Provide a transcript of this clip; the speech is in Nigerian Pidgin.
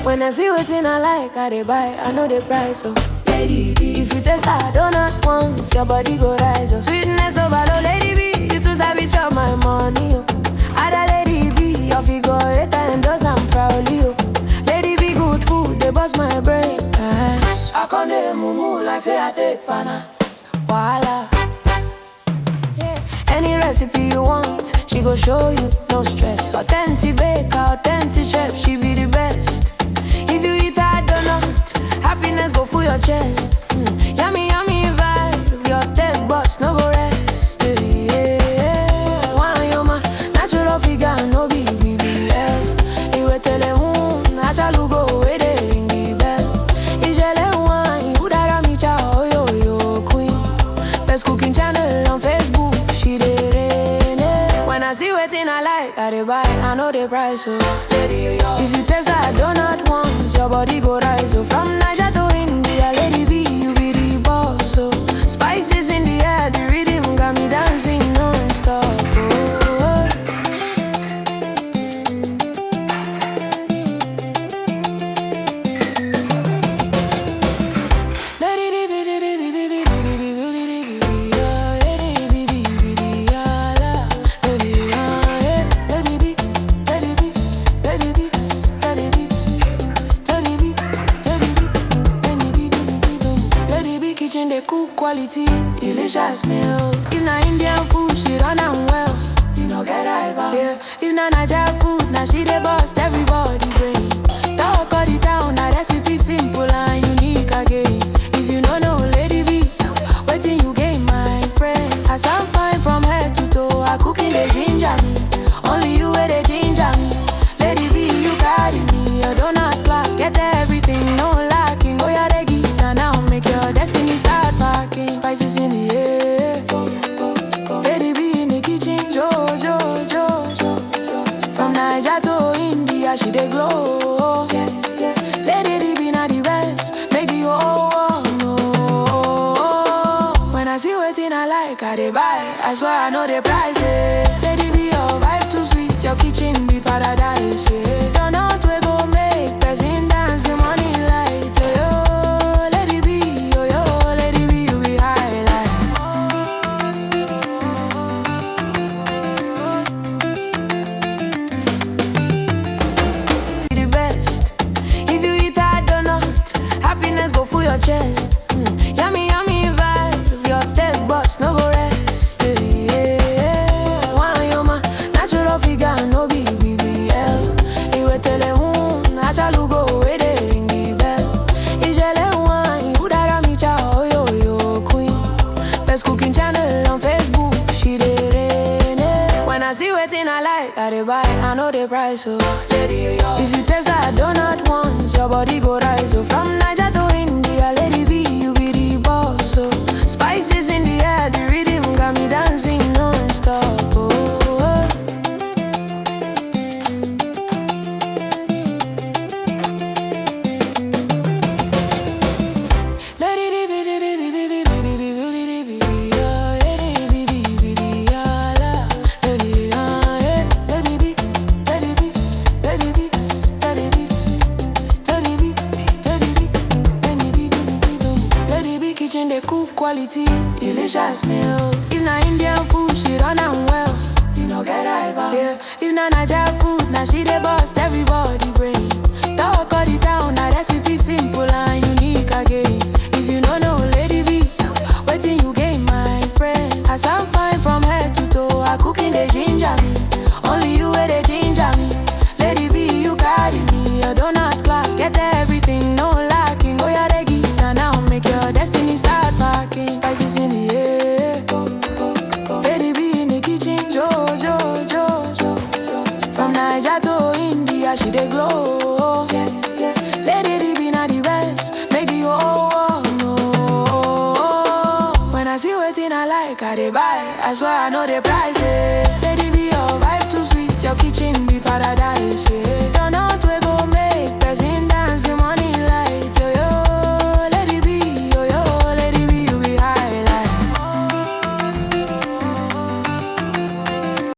When I see wetin I like, I dey buy, I know the price, so Lady B, if you taste a donut once, your body go rise, oh. Sweetness overload, Lady B, you too sabi chop my money, oh. Ada Lady B, your figure 8 and does I'm proudly, oh. Lady B, good food, they bust my brain, I come dey mumu like say I take fana, wahala. Yeah. Any recipe you want, she go show you, no stress. Authentic baker, authentic chef, she be the best. If you eat that donut, happiness go full your chest. Yummy, yummy vibe, your taste buds no go rest. Yeah. One yoma, natural figure, no be BBL. Iwe tele natural go where they ring the bell. Ijele wine, udara micha, oh yo queen. Best cooking channel on Facebook, she dey rain. When I see wetin I like, I dey buy, I know the price, so Lady, if you taste that donut once, your body go rise, so from Niger to India, Lady B, you be the boss, so spices in the air, the rhythm got me dancing non-stop, oh. Kitchen they cook quality, delicious meal. If na Indian food, she run am well. You know get rival. Yeah. If na Niger food, now she dey bust everybody brain. Talk all the town, na recipe simple and unique again. If you no know Lady B, waiting you gain my friend. As I'm fine from head to toe, I cooking they ginger me. Only you where they ginger me. Lady B, you carry me. Your donut class, get everything, no lacking. Oh yeah, they give stand now, make your destiny start packing. Spices in the air, Lady B in the kitchen, jo. From Niger to India, she dey glow. Lady B na the best, make the whole world know. When I see wetin I like, I dey buy, I swear I know the price. Lady B, your vibe too sweet, your kitchen be paradise. Turn out we go make person dance the money light. Yo, Lady B, yo, Lady B, you be highlight. The best. If you eat that donut, happiness go full your chest. Yummy, yummy vibe, your taste buds no go rest. Yeah. One yoma, natural figure, no be BBL. Iwe tele natural go where they ring the bell. Ijele wine, udara micha, oh yo queen. Best cooking channel on Facebook, she dey rain. When I see wetin I like, I dey buy, I know the price, so Lady, if you taste that donut once, your body go rise, so from Niger to India, Lady B, you be the boss, so spices in the air, the rhythm got me dancing non-stop, oh. Kitchen they cook quality, delicious meal. If na Indian food, she run am well. You know get rival. Yeah. If na Niger food, now she dey bust everybody brain. Talk all the town, na recipe simple and unique again. If you no know Lady B, waiting you gain my friend. As I'm fine from head to toe, I cooking they ginger me. Only you where they ginger me. Lady B, you carry me. Your donut class, get everything, no lacking. Oh yeah, they give stand now, make your destiny start packing. Spices in the air, Lady B in the kitchen, jo. From Niger to India, she dey glow. Lady B na the best, make the whole world know. When I see wetin I like, I dey buy. I swear I know the price. Lady